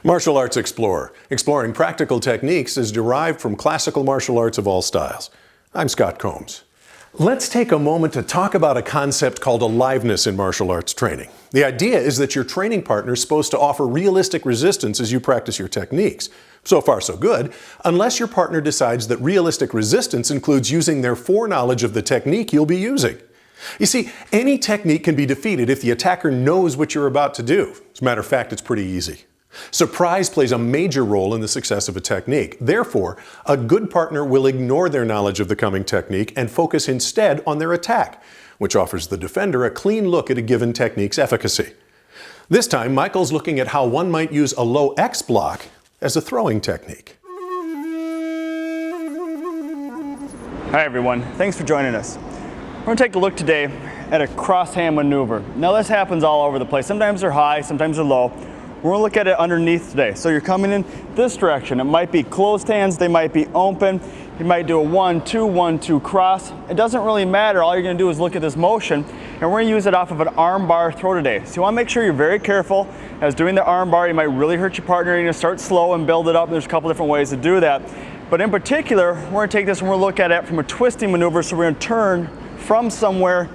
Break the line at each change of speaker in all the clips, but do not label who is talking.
Martial Arts Explorer, exploring practical techniques is derived from classical martial arts of all styles. I'm Scott Combs. Let's take a moment to talk about a concept called aliveness in martial arts training. The idea is that your training partner is supposed to offer realistic resistance as you practice your techniques. So far, so good, unless your partner decides that realistic resistance includes using their foreknowledge of the technique you'll be using. You see, any technique can be defeated if the attacker knows what you're about to do. As a matter of fact, it's pretty easy. Surprise plays a major role in the success of a technique. Therefore, a good partner will ignore their knowledge of the coming technique and focus instead on their attack, which offers the defender a clean look at a given technique's efficacy. This time, Michael's looking at how one might use a low X block as a throwing technique.
Hi everyone, thanks for joining us. We're going to take a look today at a cross hand maneuver. Now this happens all over the place. Sometimes they're high, sometimes they're low. We're going to look at it underneath today. So you're coming in this direction. It might be closed hands, they might be open. You might do a 1-2, 1-2 cross. It doesn't really matter. All you're going to do is look at this motion, and we're going to use it off of an arm bar throw today. So you want to make sure you're very careful. As doing the arm bar, you might really hurt your partner. You're going to start slow and build it up. There's a couple different ways to do that. But in particular, we're going to take this and we're going to look at it from a twisting maneuver. So we're going to turn from somewhere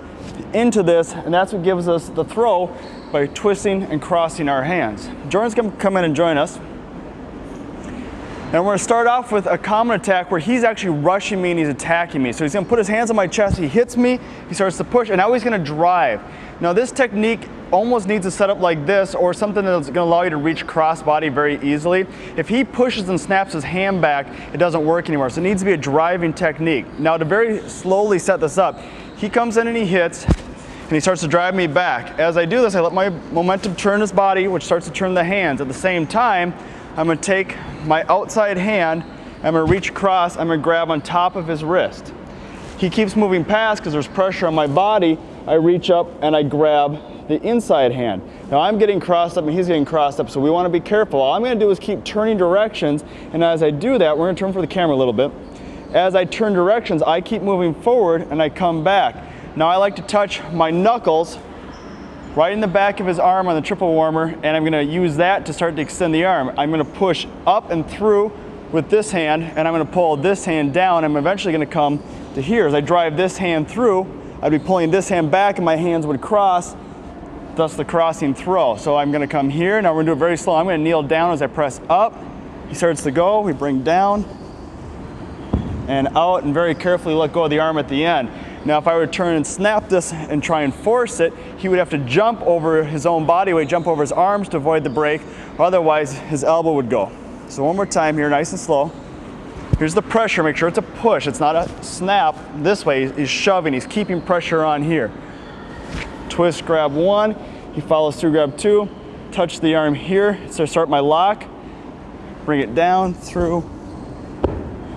into this, and that's what gives us the throw by twisting and crossing our hands. Jordan's going to come in and join us. And we're going to start off with a common attack where he's actually rushing me and he's attacking me. So he's going to put his hands on my chest, he hits me, he starts to push, and now he's going to drive. Now this technique almost needs a setup like this or something that's going to allow you to reach crossbody very easily. If he pushes and snaps his hand back, it doesn't work anymore. So it needs to be a driving technique. Now to very slowly set this up, he comes in and he hits, and he starts to drive me back. As I do this, I let my momentum turn his body, which starts to turn the hands. At the same time, I'm going to take my outside hand, I'm going to reach across, I'm going to grab on top of his wrist. He keeps moving past because there's pressure on my body. I reach up and I grab the inside hand. Now I'm getting crossed up and he's getting crossed up, so we want to be careful. All I'm going to do is keep turning directions, and as I do that, we're going to turn for the camera a little bit. As I turn directions, I keep moving forward and I come back. Now I like to touch my knuckles right in the back of his arm on the triple warmer, and I'm going to use that to start to extend the arm. I'm going to push up and through with this hand, and I'm going to pull this hand down. I'm eventually going to come to here. As I drive this hand through, I'd be pulling this hand back and my hands would cross, thus the crossing throw. So I'm going to come here. Now we're going to do it very slow. I'm going to kneel down as I press up. He starts to go. We bring down and out and very carefully let go of the arm at the end. Now if I were to turn and snap this and try and force it, he would have to jump over his own body weight, jump over his arms to avoid the break, otherwise his elbow would go. So one more time here, nice and slow. Here's the pressure, make sure it's a push, it's not a snap. This way he's shoving, he's keeping pressure on here. Twist, grab one, he follows through, grab two, touch the arm here, so start my lock, bring it down, through,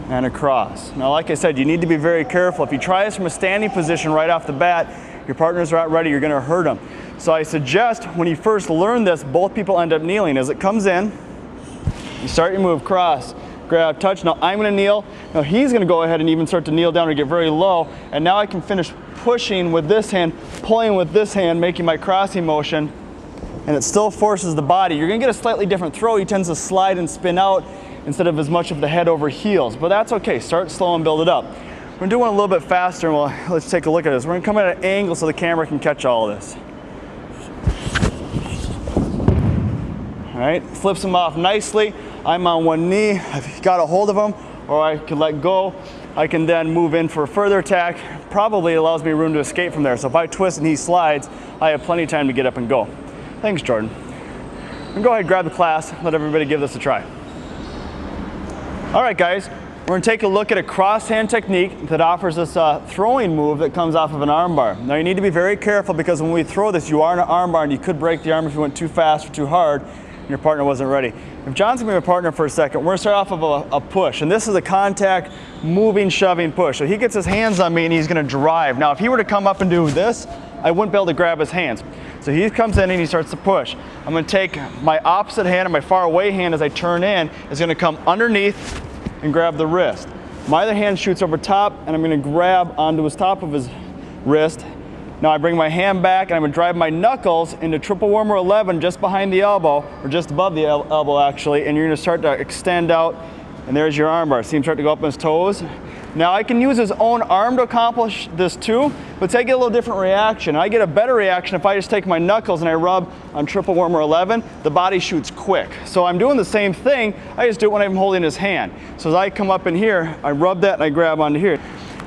and across. Now like I said, you need to be very careful. If you try this from a standing position right off the bat, your partner's not ready, you're going to hurt them. So I suggest when you first learn this, both people end up kneeling. As it comes in, you start your move, cross, grab, touch. Now I'm going to kneel. Now he's going to go ahead and even start to kneel down or get very low. And now I can finish pushing with this hand, pulling with this hand, making my crossing motion, and it still forces the body. You're going to get a slightly different throw. He tends to slide and spin out instead of as much of the head over heels, but that's okay. Start slow and build it up. We're going to do one a little bit faster, and let's take a look at this. We're going to come at an angle so the camera can catch all of this. All right, flips him off nicely. I'm on one knee. I've got a hold of him, or I can let go. I can then move in for a further attack. Probably allows me room to escape from there. So if I twist and he slides, I have plenty of time to get up and go. Thanks, Jordan. And go ahead, grab the class, let everybody give this a try. All right, guys, we're going to take a look at a cross hand technique that offers us a throwing move that comes off of an arm bar. Now you need to be very careful because when we throw this, you are in an arm bar and you could break the arm if you went too fast or too hard and your partner wasn't ready. If John's going to be my partner for a second, we're going to start off of a push, and this is a contact, moving, shoving push. So he gets his hands on me and he's going to drive. Now if he were to come up and do this, I wouldn't be able to grab his hands. So he comes in and he starts to push. I'm going to take my opposite hand and my far away hand as I turn in is going to come underneath and grab the wrist. My other hand shoots over top and I'm going to grab onto his top of his wrist Now I bring my hand back and I'm gonna drive my knuckles into triple warmer 11 just behind the elbow, or just above the elbow actually, and you're gonna start to extend out, and there's your arm bar. See him start to go up on his toes? Now I can use his own arm to accomplish this too, but say I get a little different reaction. I get a better reaction if I just take my knuckles and I rub on triple warmer 11, the body shoots quick. So I'm doing the same thing, I just do it when I'm holding his hand. So as I come up in here, I rub that and I grab onto here.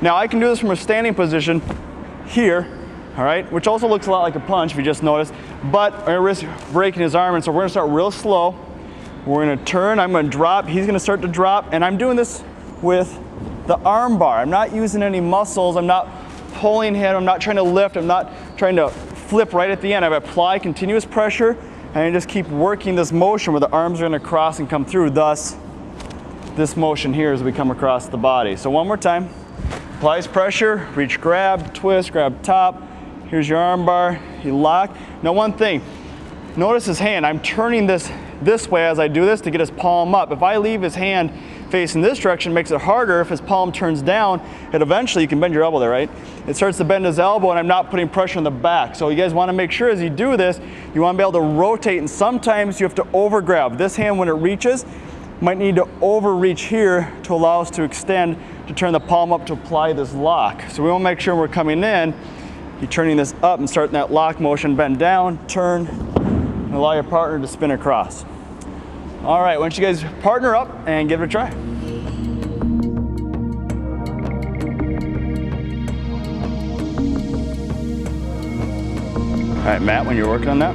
Now I can do this from a standing position here, all right, which also looks a lot like a punch if you just noticed, but I risk breaking his arm, and so we're gonna start real slow. We're gonna turn, I'm gonna drop, he's gonna start to drop, and I'm doing this with the arm bar. I'm not using any muscles, I'm not pulling him, I'm not trying to lift, I'm not trying to flip right at the end. I apply continuous pressure, and I just keep working this motion where the arms are gonna cross and come through, thus this motion here as we come across the body. So one more time, applies pressure, reach, grab, twist, grab top. Here's your arm bar, you lock. Now one thing, notice his hand. I'm turning this way as I do this to get his palm up. If I leave his hand facing this direction, it makes it harder. If his palm turns down, it eventually, you can bend your elbow there, right? It starts to bend his elbow and I'm not putting pressure on the back. So you guys wanna make sure as you do this, you wanna be able to rotate, and sometimes you have to over grab. This hand, when it reaches, might need to overreach here to allow us to extend, to turn the palm up to apply this lock. So we wanna make sure we're coming in, you're turning this up and starting that lock motion, bend down, turn, and allow your partner to spin across. All right, why don't you guys partner up and give it a try. All right, Matt, when you're working on that,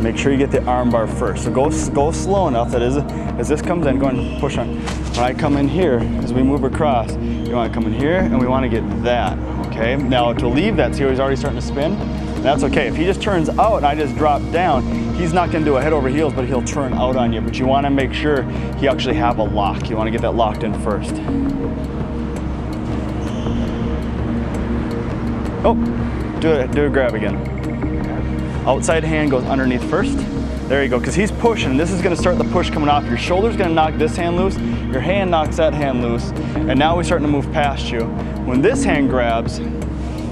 make sure you get the arm bar first. So go slow enough that as this comes in, go ahead and push on. When I come in here, as we move across, you wanna come in here and we wanna get that, okay? Now to leave that, see how he's already starting to spin? That's okay. If he just turns out and I just drop down, he's not gonna do a head over heels, but he'll turn out on you. But you wanna make sure you actually have a lock. You wanna get that locked in first. Oh, do a grab again. Outside hand goes underneath first. There you go, because he's pushing. This is gonna start the push coming off. Your shoulder's gonna knock this hand loose, your hand knocks that hand loose, and now we're starting to move past you. When this hand grabs,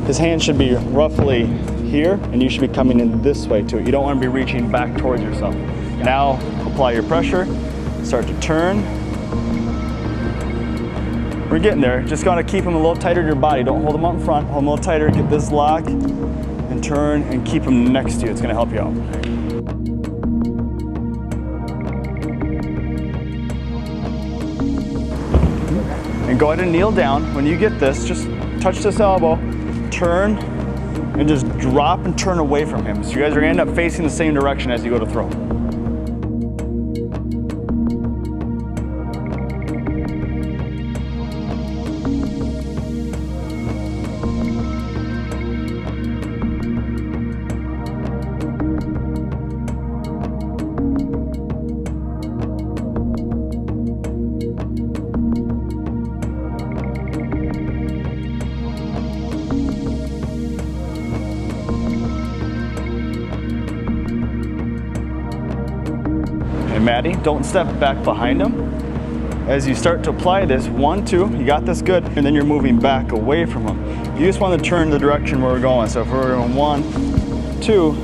his hand should be roughly here, and you should be coming in this way too. You don't wanna be reaching back towards yourself. Now, apply your pressure, start to turn. We're getting there. Just gotta keep him a little tighter to your body. Don't hold him out in front, hold him a little tighter, get this lock, and turn, and keep him next to you. It's gonna help you out. And go ahead and kneel down. When you get this, just touch this elbow, turn, and just drop and turn away from him. So you guys are gonna end up facing the same direction as you go to throw. And Maddie, don't step back behind him. As you start to apply this, 1, 2, you got this good, and then you're moving back away from him. You just want to turn the direction where we're going. So if we're going 1, 2,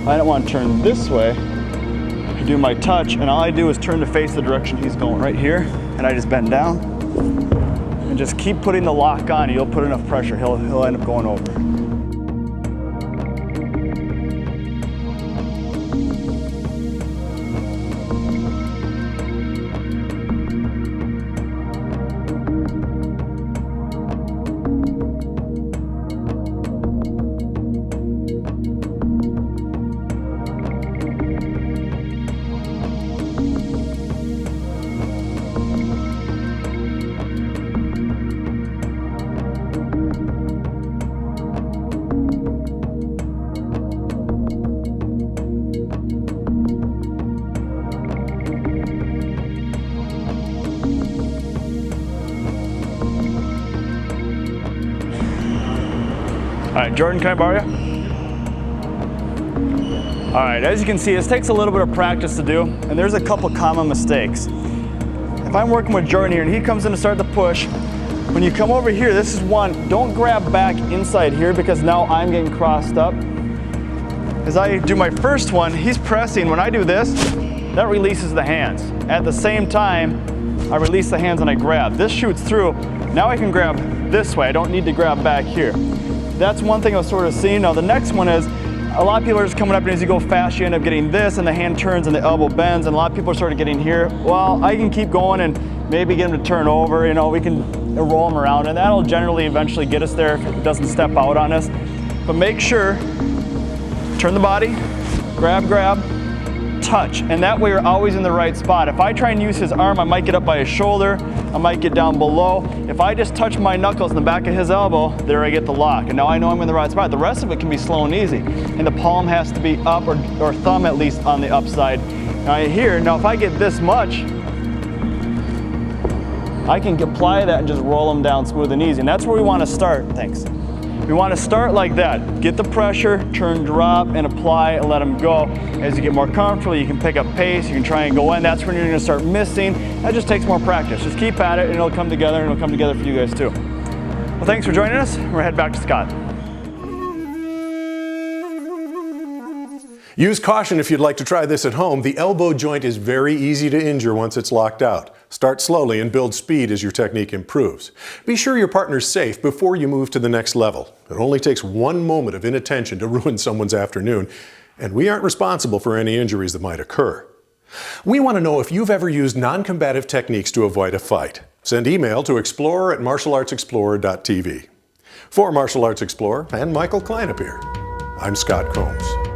I don't want to turn this way. I do my touch, and all I do is turn to face the direction he's going right here, and I just bend down, and just keep putting the lock on. You'll put enough pressure, he'll end up going over. All right, Jordan, can I borrow you? All right, as you can see, this takes a little bit of practice to do, and there's a couple common mistakes. If I'm working with Jordan here and he comes in to start the push, When you come over here, this is one, don't grab back inside here because now I'm getting crossed up. As I do my first one, he's pressing. When I do this, that releases the hands. At the same time, I release the hands and I grab. This shoots through. Now I can grab this way. I don't need to grab back here. That's one thing I was sort of seeing. Now the next one is, a lot of people are just coming up, and as you go fast, you end up getting this, and the hand turns and the elbow bends, and a lot of people are sort of getting here. Well, I can keep going and maybe get them to turn over. You know, we can roll them around, and that'll generally eventually get us there if it doesn't step out on us. But make sure, turn the body, grab, touch, and that way you're always in the right spot. If I try and use his arm, I might get up by his shoulder, I might get down below. If I just touch my knuckles in the back of his elbow, there I get the lock, and now I know I'm in the right spot. The rest of it can be slow and easy, and the palm has to be up, or thumb at least on the upside. Now if I get this much, I can apply that and just roll them down smooth and easy, and that's where we want to start. Thanks. We want to start like that. Get the pressure, turn, drop, and apply, and let them go. As you get more comfortable, you can pick up pace, you can try and go in. That's when you're going to start missing. That just takes more practice. Just keep at it, and it'll come together, and it'll come together for you guys too. Well, thanks for joining us. We're going to head back to Scott.
Use caution if you'd like to try this at home. The elbow joint is very easy to injure once it's locked out. Start slowly and build speed as your technique improves. Be sure your partner's safe before you move to the next level. It only takes one moment of inattention to ruin someone's afternoon, and we aren't responsible for any injuries that might occur. We want to know if you've ever used non-combative techniques to avoid a fight. Send email to explorer@martialartsexplorer.tv. For Martial Arts Explorer and Michael Klein up here, I'm Scott Combs.